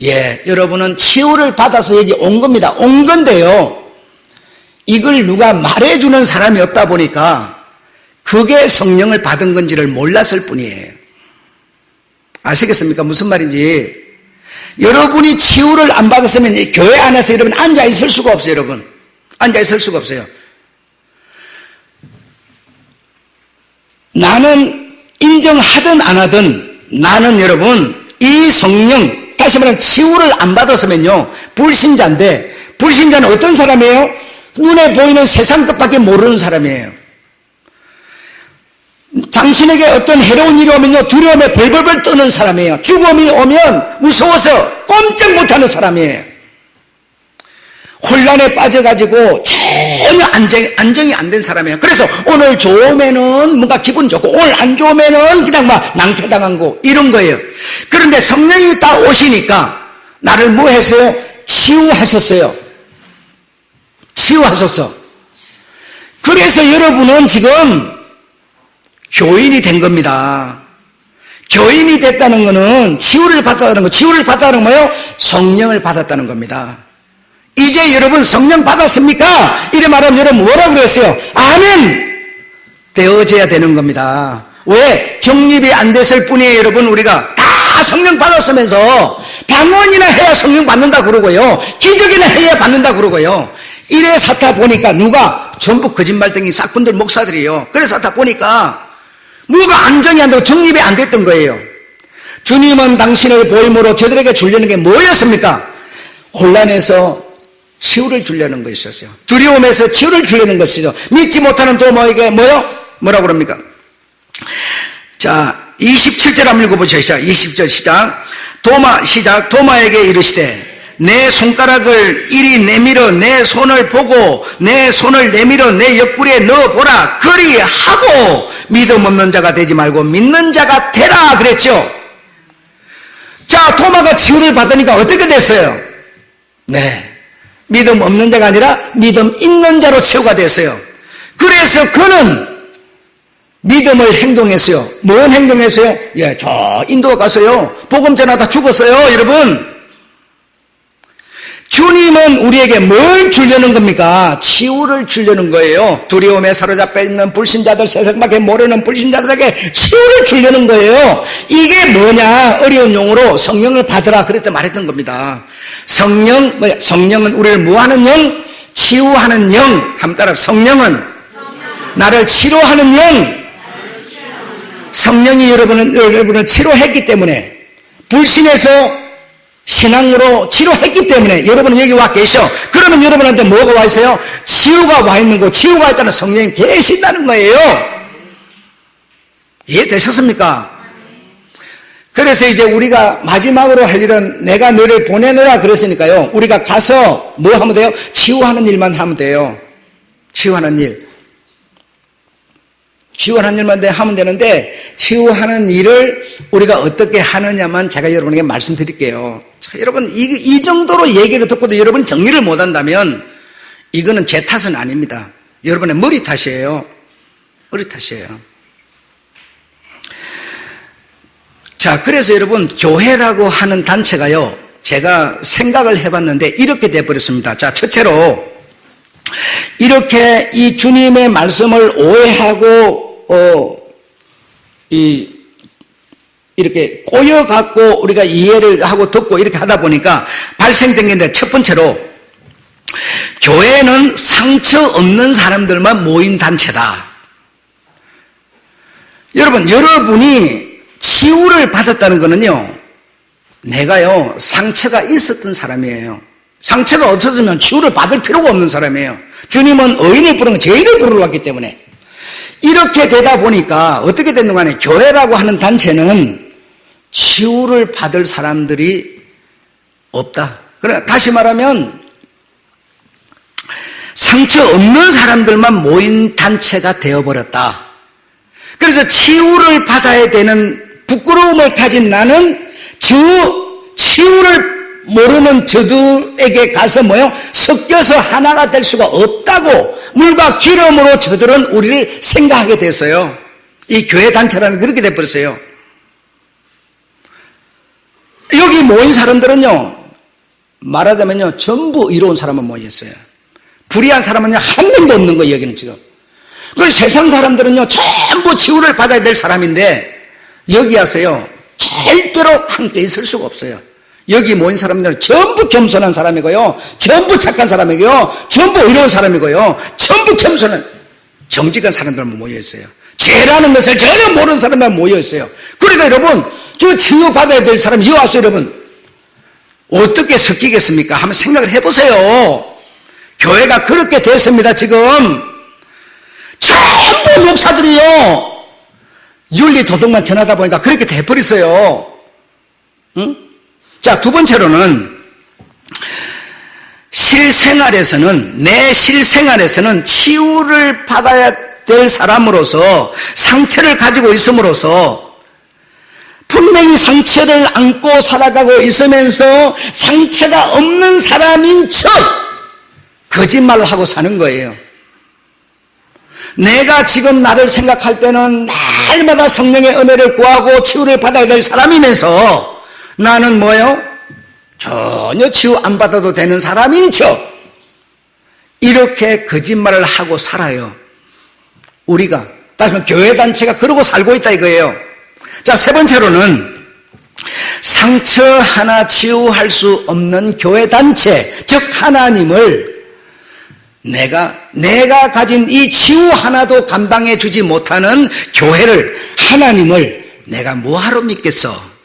예, 여러분은 치유를 받아서 여기 온 겁니다. 온 건데요. 이걸 누가 말해주는 사람이 없다 보니까 그게 성령을 받은 건지를 몰랐을 뿐이에요. 아시겠습니까? 무슨 말인지. 여러분이 치유를 안 받았으면 교회 안에서 여러분 앉아있을 수가 없어요, 여러분. 앉아있을 수가 없어요. 나는 인정하든 안 하든 나는 여러분 이 성령, 다시 말하면 치유를 안 받았으면요, 불신자인데, 불신자는 어떤 사람이에요? 눈에 보이는 세상 것밖에 모르는 사람이에요. 당신에게 어떤 해로운 일이 오면요, 두려움에 벌벌벌 떠는 사람이에요. 죽음이 오면 무서워서 꼼짝 못하는 사람이에요. 혼란에 빠져가지고 전혀 안정이 안 된 사람이에요. 그래서 오늘 좋으면은 뭔가 기분 좋고, 오늘 안 좋으면은 그냥 막 낭패당한 거, 이런 거예요. 그런데 성령이 딱 오시니까 나를 뭐 했어요? 치유하셨어요. 치유하셨어. 그래서 여러분은 지금 교인이 된 겁니다. 교인이 됐다는 것은 치유를 받았다는 거, 치유를 받았다는 건 뭐예요? 성령을 받았다는 겁니다. 이제 여러분 성령 받았습니까? 이래 말하면 여러분 뭐라고 그랬어요? 아멘! 되어져야 되는 겁니다. 왜? 정립이 안 됐을 뿐이에요, 여러분. 우리가 다 성령 받았으면서 방언이나 해야 성령 받는다 그러고요, 기적이나 해야 받는다 그러고요. 이래 사타 보니까 누가? 전부 거짓말쟁이 싹분들 목사들이요. 그래서 사타 보니까 뭐가 안정이 안 되고 정립이 안 됐던 거예요. 주님은 당신을 보임으로 저들에게 주려는 게 뭐였습니까? 혼란에서 치유를 주려는 것이었어요. 두려움에서 치유를 주려는 것이죠. 믿지 못하는 도마에게 뭐라고 그럽니까? 자, 27절 한번 읽어보시죠. 20절 시작. 도마에게 이르시되 내 손가락을 이리 내밀어 내 손을 보고 내 손을 내밀어 내 옆구리에 넣어보라. 그리하고 믿음 없는 자가 되지 말고 믿는 자가 되라 그랬죠. 자, 도마가 치유를 받으니까 어떻게 됐어요? 네, 믿음 없는 자가 아니라 믿음 있는 자로 치유가 됐어요. 그래서 그는 믿음을 행동했어요. 뭔 행동했어요? 예, 저 인도 가서요, 복음 전하다 죽었어요. 여러분, 주님은 우리에게 뭘 주려는 겁니까? 치유를 주려는 거예요. 두려움에 사로잡혀 있는 불신자들, 세상밖에 모르는 불신자들에게 치유를 주려는 거예요. 이게 뭐냐? 어려운 용어로 성령을 받으라 그랬다 말했던 겁니다. 성령은 우리를 뭐하는 영? 치유하는 영. 한번 따라. 성령은 나를 치료하는 영. 성령이 여러분을 치료했기 때문에, 불신에서 신앙으로 치료했기 때문에 여러분은 여기 와 계셔. 그러면 여러분한테 뭐가 와 있어요? 치유가 와 있는 거, 치유가 있다는 성령이 계신다는 거예요. 이해되셨습니까? 그래서 이제 우리가 마지막으로 할 일은 내가 너를 보내느라 그랬으니까요, 우리가 가서 뭐 하면 돼요? 치유하는 일만 하면 돼요. 치유하는 일. 치유하는 일만 하면 되는데, 치유하는 일을 우리가 어떻게 하느냐만 제가 여러분에게 말씀드릴게요. 자, 여러분, 이 정도로 얘기를 듣고도 여러분이 정리를 못 한다면 이거는 제 탓은 아닙니다. 여러분의 머리 탓이에요. 머리 탓이에요. 자, 그래서 여러분, 교회라고 하는 단체가요, 제가 생각을 해봤는데 이렇게 돼버렸습니다. 자, 첫째로 이렇게 이 주님의 말씀을 오해하고 이렇게 꼬여갖고 우리가 이해를 하고 듣고 이렇게 하다 보니까 발생된 게 있는데, 첫 번째로 교회는 상처 없는 사람들만 모인 단체다. 여러분, 여러분이 치유를 받았다는 거는요, 내가요 상처가 있었던 사람이에요. 상처가 없었으면 치유를 받을 필요가 없는 사람이에요. 주님은 의인을 부르는 거 죄인을 부르러 왔기 때문에. 이렇게 되다 보니까 어떻게 됐는 거 아니에요? 교회라고 하는 단체는 치유를 받을 사람들이 없다. 그래, 다시 말하면 상처 없는 사람들만 모인 단체가 되어버렸다. 그래서 치유를 받아야 되는 부끄러움을 가진 나는 치유를 모르는 저들에게 가서 섞여서 하나가 될 수가 없다고, 물과 기름으로 저들은 우리를 생각하게 됐어요. 이 교회 단체라는 그렇게 돼버렸어요. 여기 모인 사람들은요, 말하자면요, 전부 의로운 사람만 모였어요. 불의한 사람은요, 한 명도 없는 거예요, 여기는 지금. 그 세상 사람들은요, 전부 치유를 받아야 될 사람인데, 여기 와서요, 절대로 함께 있을 수가 없어요. 여기 모인 사람들은 전부 겸손한 사람이고요, 전부 착한 사람이고요, 전부 의로운 사람이고요, 전부 겸손한, 정직한 사람들만 모여있어요. 죄라는 것을 전혀 모르는 사람만 모여있어요. 그러니까 여러분, 저 치유받아야 될 사람이 여기 와서 여러분, 어떻게 섞이겠습니까? 한번 생각을 해보세요. 교회가 그렇게 됐습니다, 지금. 전부 목사들이요, 윤리 도덕만 전하다 보니까 그렇게 돼버렸어요. 응? 자, 두 번째로는 내 실생활에서는 치유를 받아야 될 사람으로서 상처를 가지고 있음으로써 분명히 상처를 안고 살아가고 있으면서 상처가 없는 사람인 척 거짓말을 하고 사는 거예요. 내가 지금 나를 생각할 때는 날마다 성령의 은혜를 구하고 치유를 받아야 될 사람이면서 나는 뭐예요? 전혀 치유 안 받아도 되는 사람인 척 이렇게 거짓말을 하고 살아요. 우리가 따지면 교회단체가 그러고 살고 있다 이거예요. 자, 세 번째로는 상처 하나 치유할 수 없는 교회단체, 즉 하나님을 내가 가진 이 치유 하나도 감당해 주지 못하는 교회를, 하나님을 내가 뭐하러 믿겠어?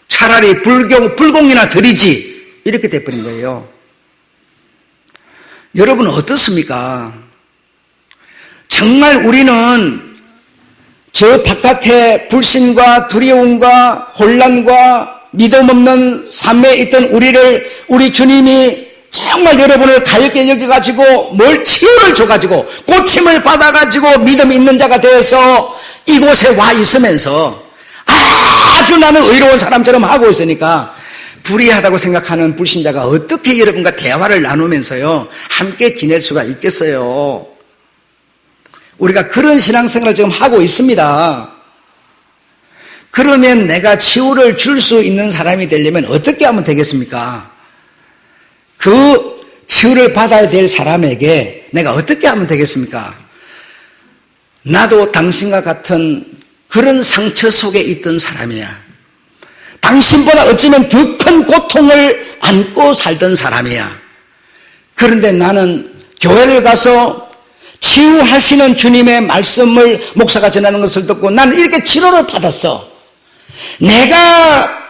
차라리 불공이나 드리지. 이렇게 돼버린 거예요. 여러분 어떻습니까? 정말 우리는 저 바깥에 불신과 두려움과 혼란과 믿음 없는 삶에 있던 우리 주님이 정말 여러분을 가볍게 여겨가지고 뭘 치유를 줘가지고 고침을 받아가지고 믿음이 있는 자가 되어서 이곳에 와 있으면서 아주 나는 의로운 사람처럼 하고 있으니까 불의하다고 생각하는 불신자가 어떻게 여러분과 대화를 나누면서요 함께 지낼 수가 있겠어요? 우리가 그런 신앙생활을 지금 하고 있습니다. 그러면 내가 치유를 줄 수 있는 사람이 되려면 어떻게 하면 되겠습니까? 그 치유를 받아야 될 사람에게 내가 어떻게 하면 되겠습니까? 나도 당신과 같은 그런 상처 속에 있던 사람이야. 당신보다 어쩌면 더 큰 고통을 안고 살던 사람이야. 그런데 나는 교회를 가서 치유하시는 주님의 말씀을 목사가 전하는 것을 듣고 나는 이렇게 치료를 받았어. 내가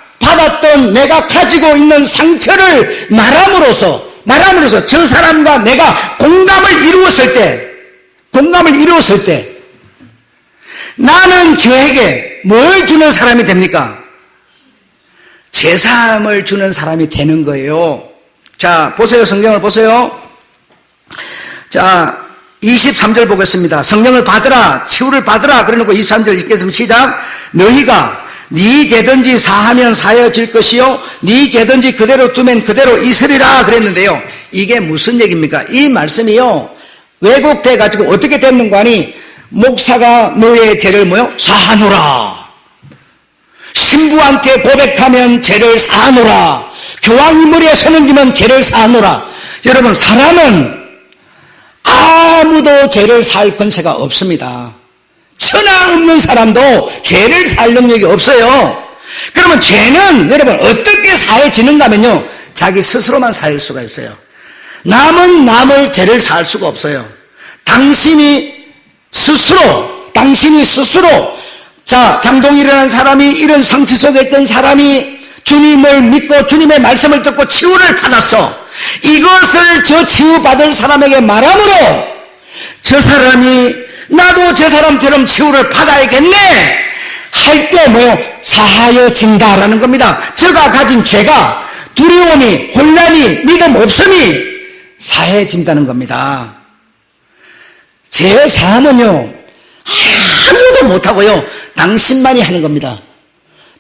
가지고 있는 상처를 말함으로써 저 사람과 내가 공감을 이루었을 때 나는 저에게 뭘 주는 사람이 됩니까? 제사함을 주는 사람이 되는 거예요. 자, 보세요. 성경을 보세요. 자, 23절 보겠습니다. 성령을 받으라, 치유를 받으라. 그래놓고 23절 읽겠습니다. 시작. 너희가 네 죄든지 사하면 사해질 것이요 네 죄든지 그대로 두면 그대로 있으리라 그랬는데요. 이게 무슨 얘기입니까? 이 말씀이요 왜곡돼 가지고 어떻게 됐는가 하니 목사가 너의 죄를 사하노라. 신부한테 고백하면 죄를 사하노라. 교황이 머리에 손을 쥐면 죄를 사하노라. 여러분, 사람은 아무도 죄를 사할 권세가 없습니다. 천하 없는 사람도 죄를 사할 능력이 없어요. 그러면 죄는 여러분 어떻게 사해지는가 하면요 자기 스스로만 사할 수가 있어요. 남을 죄를 사할 수가 없어요. 당신이 스스로 자, 장동일이라는 사람이 이런 상처 속에 있던 사람이 주님을 믿고 주님의 말씀을 듣고 치유를 받았어. 이것을 저 치유받을 사람에게 말함으로 저 사람이 나도 저 사람처럼 치유를 받아야겠네 할 때 사하여진다라는 겁니다. 저가 가진 죄가 두려움이, 혼란이, 믿음 없음이 사해진다는 겁니다. 죄 사함은요 아무도 못하고요 당신만이 하는 겁니다.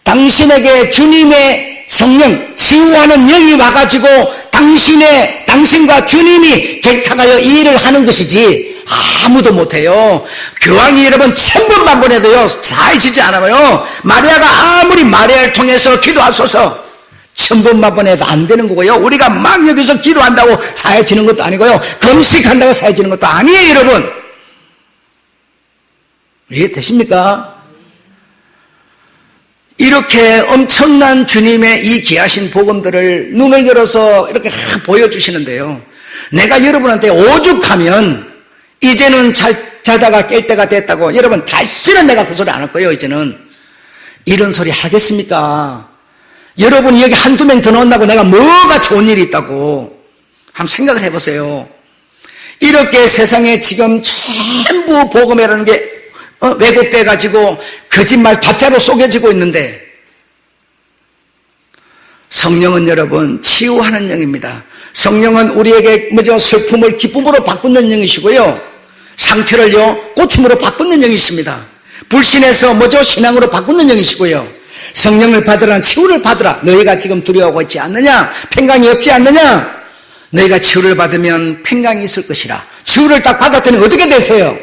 당신에게 주님의 성령, 치유하는 영이 와가지고 당신과 주님이 객탁하여 이 일을 하는 것이지 아무도 못해요. 교황이 여러분 1000번 반번해도요 사해지지 않아요. 마리아가 아무리 마리아를 통해서 기도하소서 천번만번 해도 안 되는 거고요. 우리가 막 여기서 기도한다고 사해지는 것도 아니고요. 금식한다고 사해지는 것도 아니에요, 여러분. 이해되십니까? 이렇게 엄청난 주님의 이 귀하신 복음들을 눈을 열어서 이렇게 보여주시는데요. 내가 여러분한테 오죽하면 이제는 자다가 깰 때가 됐다고, 여러분 다시는 내가 그 소리 안 할 거예요. 이제는 이런 소리 하겠습니까? 여러분이 여기 한두 명 더 넣는다고 내가 뭐가 좋은 일이 있다고 한번 생각을 해보세요. 이렇게 세상에 지금 전부 복음이라는 게 왜곡돼 가지고 거짓말 가짜로 속여지고 있는데, 성령은 여러분 치유하는 영입니다. 성령은 우리에게 슬픔을 기쁨으로 바꾸는 영이시고요, 상처를요 고침으로 바꾸는 영이십니다. 불신에서 신앙으로 바꾸는 영이시고요, 성령을 받으라, 치유를 받으라. 너희가 지금 두려워하고 있지 않느냐? 평강이 없지 않느냐? 너희가 치유를 받으면 평강이 있을 것이라. 치유를 딱 받았더니 어떻게 됐어요?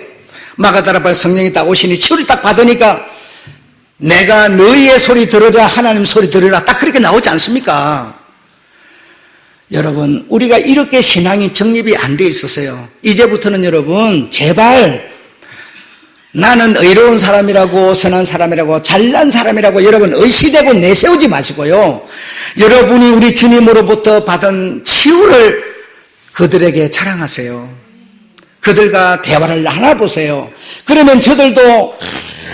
마가다라바 성령이 딱 오시니 치유를 딱 받으니까 내가 너희의 소리 들으라, 하나님 소리 들으라, 딱 그렇게 나오지 않습니까? 여러분, 우리가 이렇게 신앙이 정립이 안 돼 있었어요. 이제부터는 여러분 제발 나는 의로운 사람이라고, 선한 사람이라고, 잘난 사람이라고 여러분 의시되고 내세우지 마시고요, 여러분이 우리 주님으로부터 받은 치유를 그들에게 자랑하세요. 그들과 대화를 나눠보세요. 그러면 저들도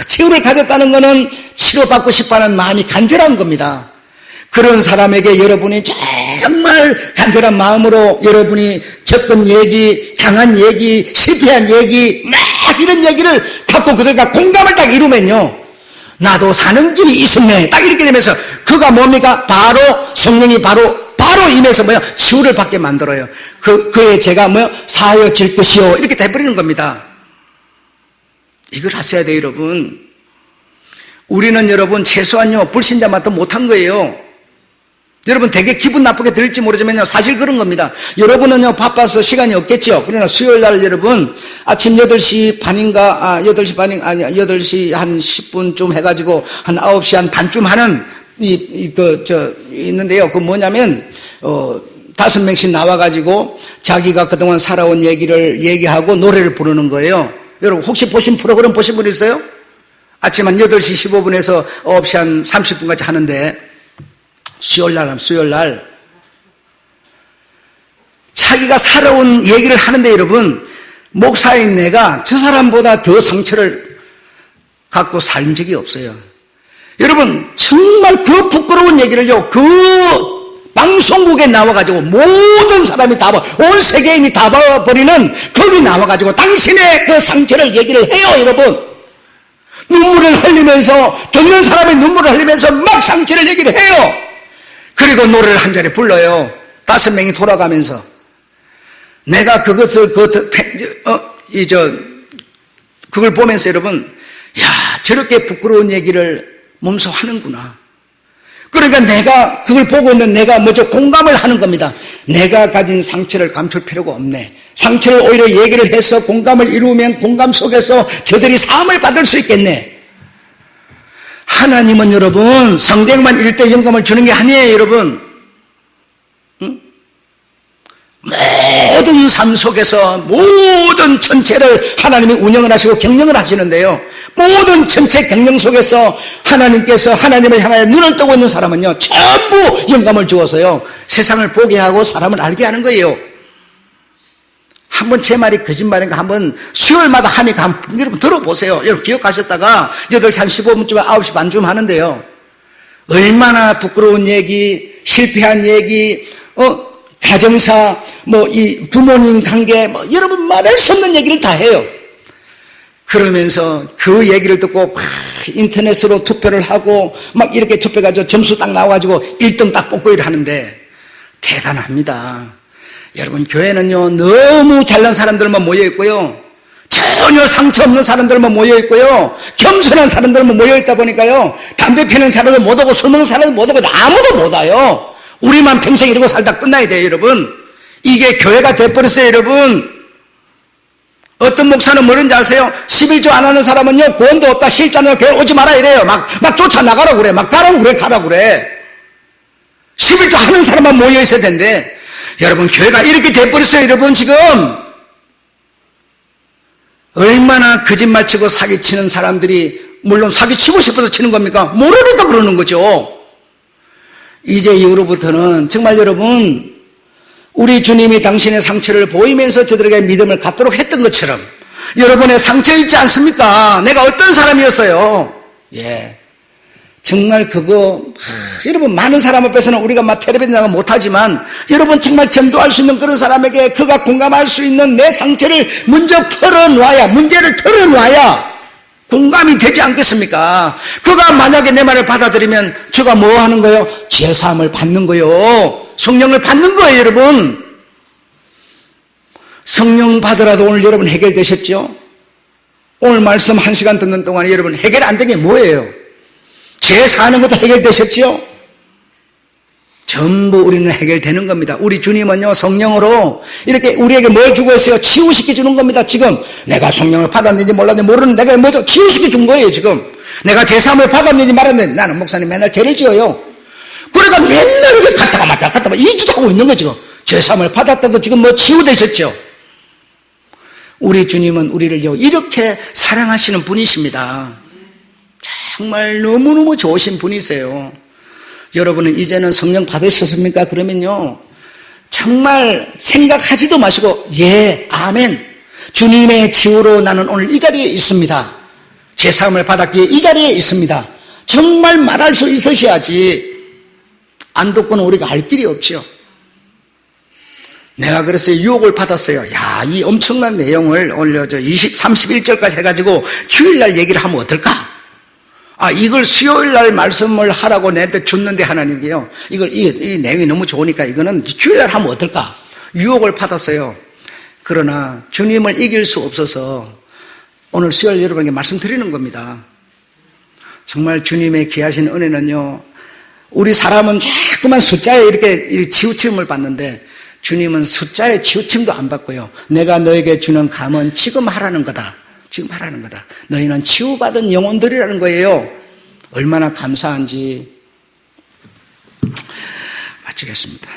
치유를 가졌다는 것은 치료받고 싶어하는 마음이 간절한 겁니다. 그런 사람에게 여러분이 정말 간절한 마음으로 여러분이 겪은 얘기, 당한 얘기, 실패한 얘기, 막 이런 얘기를 갖고 그들과 공감을 딱 이루면요, 나도 사는 길이 있었네, 딱 이렇게 되면서 그가 뭡니까? 바로 성령이 바로 임해서 치유를 받게 만들어요. 그의 죄가 사하여질 것이요, 이렇게 돼버리는 겁니다. 이걸 하셔야 돼요, 여러분. 우리는 여러분 최소한요 불신자만도 못한 거예요. 여러분 되게 기분 나쁘게 들을지 모르지만요, 사실 그런 겁니다. 여러분은요 바빠서 시간이 없겠죠. 그러나 수요일날 여러분 아침 8시 반인가 8시 반인 아니야 8시 한 10분쯤 해가지고 한 9시 한 반쯤 하는 있는데요. 그 뭐냐면 5명씩 나와가지고 자기가 그동안 살아온 얘기를 얘기하고 노래를 부르는 거예요. 여러분 혹시 보신 프로그램 보신 분 있어요? 아침 한 8시 15분에서 9시 한 30분까지 하는데, 수요일날 자기가 살아온 얘기를 하는데, 여러분 목사인 내가 저 사람보다 더 상처를 갖고 산 적이 없어요. 여러분 정말 그 부끄러운 얘기를요 그 방송국에 나와가지고 모든 사람이 다 온 세계인이 다 봐버리는 거기 나와가지고 당신의 그 상처를 얘기를 해요. 여러분 눈물을 흘리면서, 듣는 사람의 눈물을 흘리면서 막 상처를 얘기를 해요. 그리고 노래를 한 자리 불러요. 5명이 돌아가면서. 내가 그것을 그걸 보면서 여러분, 야, 저렇게 부끄러운 얘기를 몸소 하는구나. 그러니까 내가 그걸 보고 있는 내가 공감을 하는 겁니다. 내가 가진 상처를 감출 필요가 없네. 상처를 오히려 얘기를 해서 공감을 이루면 공감 속에서 저들이 사함을 받을 수 있겠네. 하나님은 여러분 성경만 읽을 때 영감을 주는 게 아니에요. 여러분 모든 삶 속에서 모든 전체를 하나님이 운영을 하시고 경영을 하시는데요, 모든 전체 경영 속에서 하나님께서 하나님을 향하여 눈을 뜨고 있는 사람은요 전부 영감을 주어서요 세상을 보게 하고 사람을 알게 하는 거예요. 한번 제 말이 거짓말인가 한번 수요일마다 하니까 여러분 들어보세요. 여러분 기억하셨다가 8시 한 15분쯤 9시 반쯤 하는데요, 얼마나 부끄러운 얘기, 실패한 얘기, 가정사, 이 부모님 관계, 여러분 말할 수 없는 얘기를 다 해요. 그러면서 그 얘기를 듣고 막 인터넷으로 투표를 하고 막 이렇게 투표해가지고 점수 딱 나와가지고 1등 딱 뽑고 이러는데 대단합니다. 여러분 교회는요 너무 잘난 사람들만 모여있고요, 전혀 상처 없는 사람들만 모여있고요, 겸손한 사람들만 모여있다 보니까요 담배 피는 사람도 못 오고 술 먹는 사람도 못 오고 아무도 못 와요. 우리만 평생 이러고 살다 끝나야 돼요. 여러분 이게 교회가 돼버렸어요. 여러분 어떤 목사는 뭐든지 아세요? 11조 안 하는 사람은요 구원도 없다, 실자는 교회 오지 마라 이래요. 막 쫓아나가라고 그래, 막 가라고 그래, 가라고 그래. 11조 하는 사람만 모여 있어야 되는데, 여러분, 교회가 이렇게 돼버렸어요, 여러분, 지금. 얼마나 거짓말치고 사기치는 사람들이, 물론 사기치고 싶어서 치는 겁니까? 모르니까 그러는 거죠. 이제 이후로부터는 정말 여러분, 우리 주님이 당신의 상처를 보이면서 저들에게 믿음을 갖도록 했던 것처럼 여러분의 상처 있지 않습니까? 내가 어떤 사람이었어요? 예. 정말 그거, 여러분, 많은 사람 앞에서는 우리가 막 텔레비전 나가 못하지만, 여러분 정말 전도할 수 있는 그런 사람에게 그가 공감할 수 있는 내 상처를 먼저 털어놔야, 문제를 털어놔야 공감이 되지 않겠습니까? 그가 만약에 내 말을 받아들이면 주가 뭐 하는 거예요? 제사함을 받는 거예요. 성령을 받는 거예요, 여러분. 성령 받으라도 오늘 여러분 해결되셨죠? 오늘 말씀 1시간 듣는 동안에 여러분 해결 안 된 게 뭐예요? 제사하는 것도 해결되셨죠? 전부 우리는 해결되는 겁니다. 우리 주님은요, 성령으로 이렇게 우리에게 뭘 주고 있어요? 치유시켜 주는 겁니다. 지금 내가 성령을 받았는지 몰랐는지 모르는 내가 뭐죠? 치유시켜 준 거예요, 지금. 내가 제사함을 받았는지 말았는지, 나는 목사님 맨날 죄를 지어요. 그러니까 맨날 이렇게 갔다가 맞다 갔다가 2주도 하고 있는 거죠. 지금. 제사함을 받았다도 지금 뭐 치유되셨죠? 우리 주님은 우리를요, 이렇게 사랑하시는 분이십니다. 정말 너무너무 좋으신 분이세요. 여러분은 이제는 성령 받으셨습니까? 그러면요, 정말 생각하지도 마시고, 예, 아멘. 주님의 치유로 나는 오늘 이 자리에 있습니다. 제사함을 받았기에 이 자리에 있습니다. 정말 말할 수 있으셔야지. 안 듣고는 우리가 할 길이 없죠. 내가 그래서 유혹을 받았어요. 야, 이 엄청난 내용을 오늘 31절까지 해가지고 주일날 얘기를 하면 어떨까? 이걸 수요일날 말씀을 하라고 내한테 줬는데 하나님께요, 이 내용이 너무 좋으니까 이거는 주일날 하면 어떨까? 유혹을 받았어요. 그러나 주님을 이길 수 없어서 오늘 수요일 여러분에게 말씀드리는 겁니다. 정말 주님의 귀하신 은혜는요, 우리 사람은 자꾸만 숫자에 이렇게 치우침을 받는데 주님은 숫자에 치우침도 안 받고요, 내가 너에게 주는 감은 지금 하라는 거다. 지금 하라는 거다. 너희는 치유받은 영혼들이라는 거예요. 얼마나 감사한지. 마치겠습니다.